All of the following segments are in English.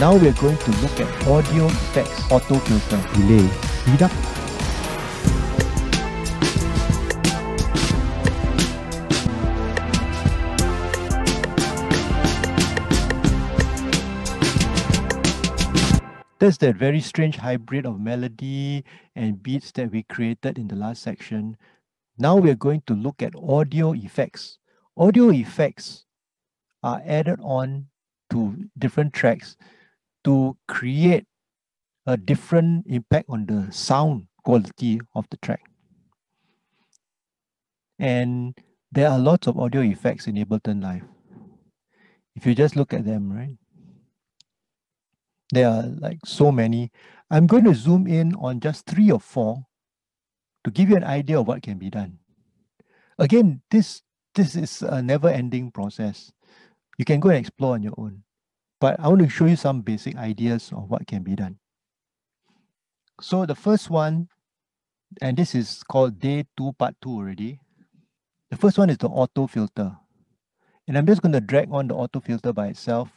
Now we're going to look at audio effects, auto filter, delay, speed up. That's that very strange hybrid of melody and beats that we created in the last section. Now we're going to look at audio effects. Audio effects are added on to different tracks to create a different impact on the sound quality of the track. And there are lots of audio effects in Ableton Live. If you just look at them, right? There are like so many. I'm going to zoom in on just 3 or 4 to give you an idea of what can be done. Again, this is a never-ending process. You can go and explore on your own. But I want to show you some basic ideas of what can be done. So the first one, and this is called day 2, part 2 already. The first one is the auto filter. And I'm just going to drag on the auto filter by itself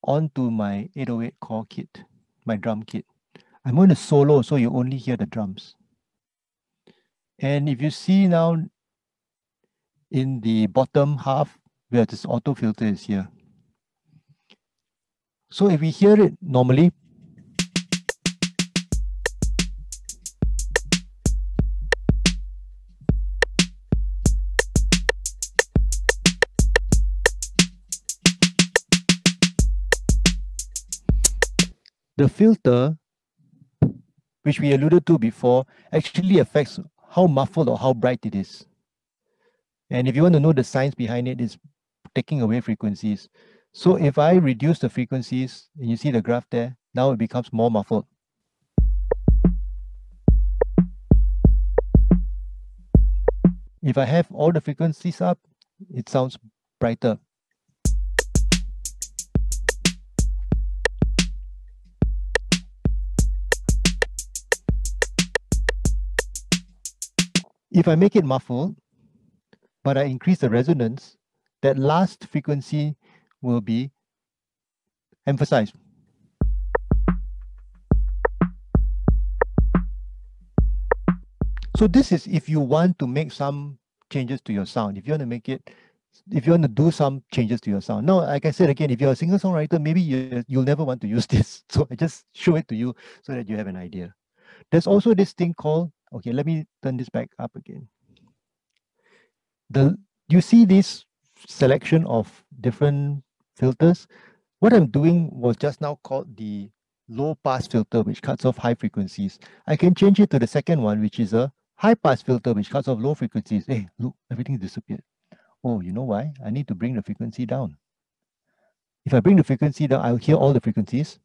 onto my 808 core kit, my drum kit. I'm going to solo so you only hear the drums. And if you see now in the bottom half where this auto filter is here. So if we hear it normally, the filter, which we alluded to before, actually affects how muffled or how bright it is. And if you want to know the science behind it, it's taking away frequencies. So if I reduce the frequencies, and you see the graph there, now it becomes more muffled. If I have all the frequencies up, it sounds brighter. If I make it muffled, but I increase the resonance, that last frequency will be emphasized. So this is if you want to make some changes to your sound, if you want to make it, if you want to do some changes to your sound. Now, like I said again, if you're a singer-songwriter, maybe you'll never want to use this. So I just show it to you so that you have an idea. There's also this thing called, okay, let me turn this back up again. You see this selection of different filters. What I'm doing was just now called the low pass filter, which cuts off high frequencies. I can change it to the second one, which is a high pass filter, which cuts off low frequencies. Hey, look, everything disappeared. Oh, you know why? I need to bring the frequency down. If I bring the frequency down, I'll hear all the frequencies.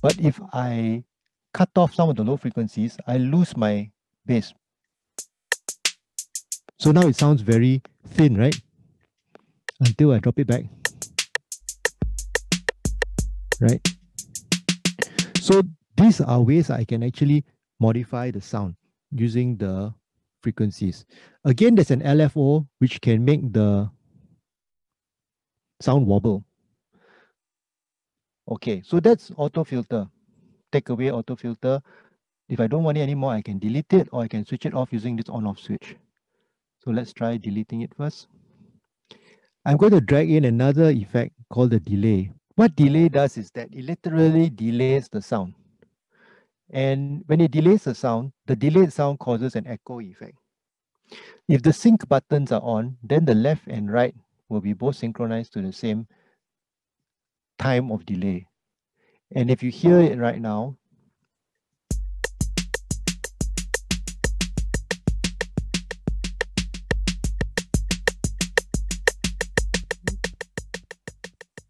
But if I cut off some of the low frequencies, I lose my bass. So now it sounds very thin, right? Until I drop it back. Right? So these are ways I can actually modify the sound using the frequencies. Again, there's an LFO which can make the sound wobble. Okay, so that's auto filter. Take away auto filter. If I don't want it anymore, I can delete it or I can switch it off using this on-off switch. So let's try deleting it first. I'm going to drag in another effect called the delay. What delay does is that it literally delays the sound. And when it delays the sound, the delayed sound causes an echo effect. If the sync buttons are on, then the left and right will be both synchronized to the same time of delay. And if you hear it right now,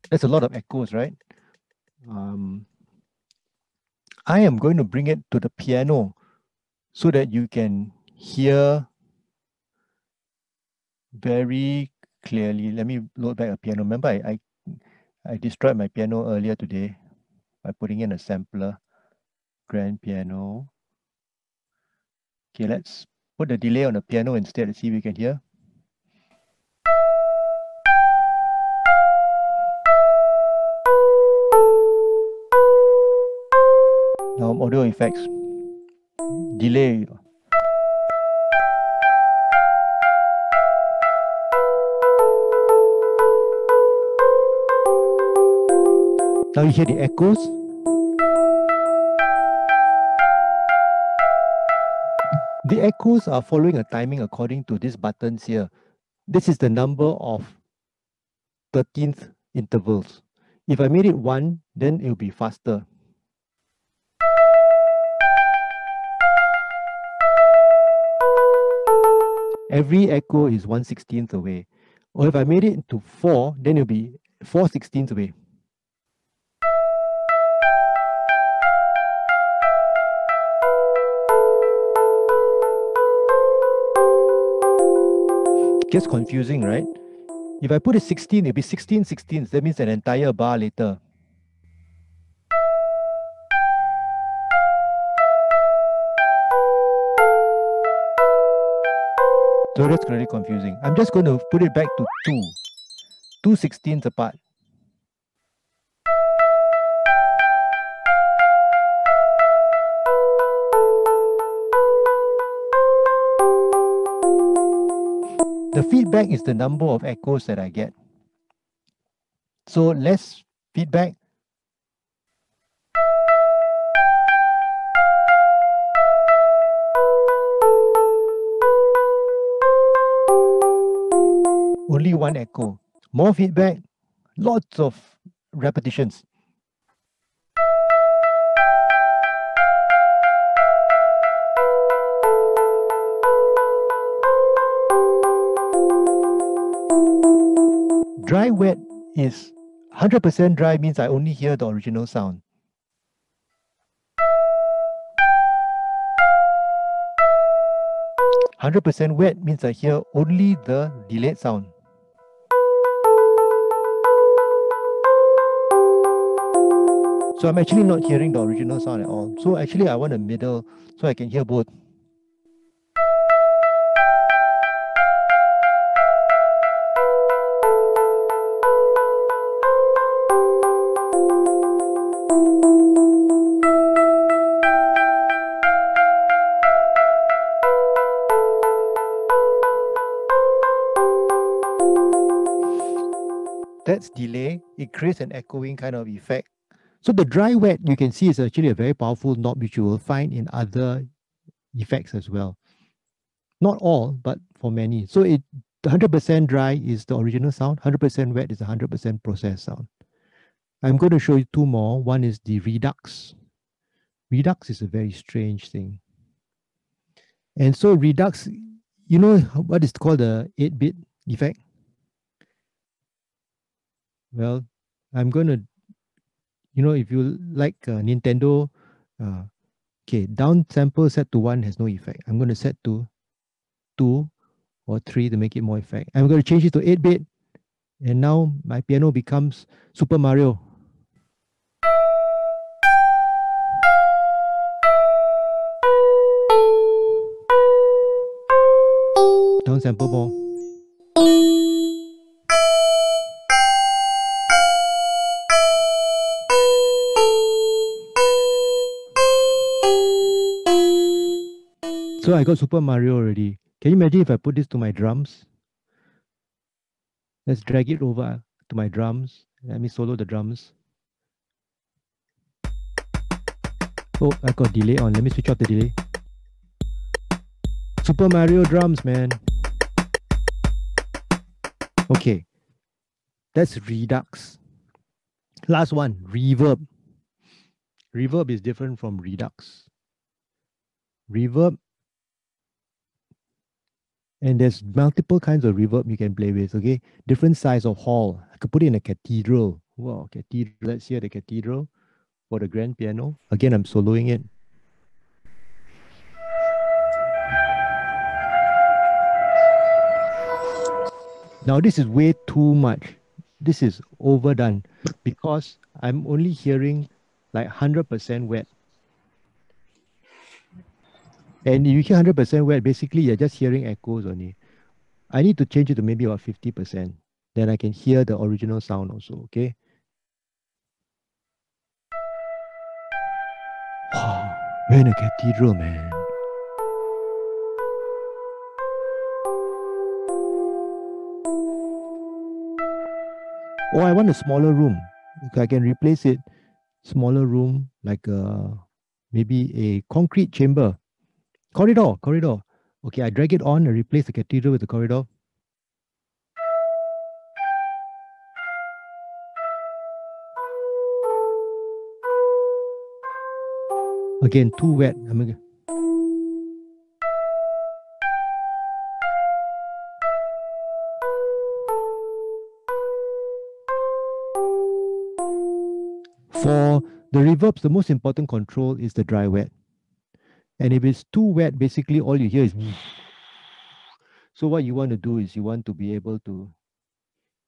there's a lot of echoes, right? I am going to bring it to the piano so that you can hear very clearly. Let me load back a piano. Remember, I destroyed my piano earlier today by putting in a sampler, grand piano. Okay, let's put the delay on the piano instead and see if we can hear. from audio effects. Delay. Now you hear the echoes. The echoes are following a timing according to these buttons here. This is the number of 13th intervals. If I made it 1, then it will be faster. Every echo is 1/16th away. Or if I made it to 4, then it will be 4/16ths away. Gets confusing, right? If I put it 16, it'll be 16/16ths. That means an entire bar later. So that's really confusing. I'm just going to put it back to 2/16ths apart. The feedback is the number of echoes that I get. So less feedback. Only one echo. More feedback, lots of repetitions. Dry wet is 100% dry means I only hear the original sound. "100% wet" means I hear only the delayed sound. So I'm actually not hearing the original sound at all. So actually I want a middle so I can hear both. That's delay. It creates an echoing kind of effect. So the dry wet, you can see, is actually a very powerful knob which you will find in other effects as well. Not all, but for many. So 100% dry is the original sound. 100% wet is 100% processed sound. I'm going to show you two more. One is the Redux. Redux is a very strange thing. And so Redux, you know what is called the 8-bit effect? Well, I'm going to, if you like Nintendo, okay, down sample set to 1 has no effect. I'm going to set to 2 or 3 to make it more effect. I'm going to change it to 8-bit, and now my piano becomes Super Mario. Down sample more. So I got Super Mario already. Can you imagine if I put this to my drums? Let's drag it over to my drums. Let me solo the drums. Oh, I got delay on. Let me switch off the delay. Super Mario drums, man. Okay. That's Redux. Last one, Reverb. Reverb is different from Redux. Reverb, and there's multiple kinds of reverb you can play with, okay? Different size of hall. I could put it in a cathedral. Wow, cathedral. Let's hear the cathedral for the grand piano. Again, I'm soloing it. Now, this is way too much. This is overdone because I'm only hearing like 100% wet. And if you hear 100% wet, basically you're just hearing echoes only. I need to change it to maybe about 50%. Then I can hear the original sound also, okay? Wow. We're in a cathedral, man. Oh, I want a smaller room. I can replace it. Smaller room, like maybe a concrete chamber. Corridor. Okay, I drag it on and replace the cathedral with the corridor. Again, too wet. For the reverbs, the most important control is the dry wet. And if it's too wet, basically all you hear is. So what you want to do is you want to be able to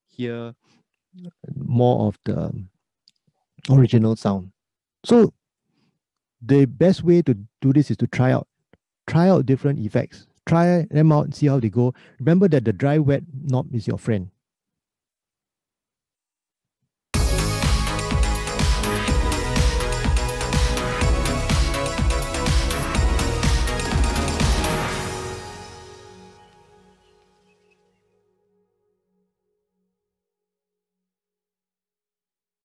hear more of the original sound. So the best way to do this is to try out different effects. Try them out, see how they go. Remember that the dry wet knob is your friend.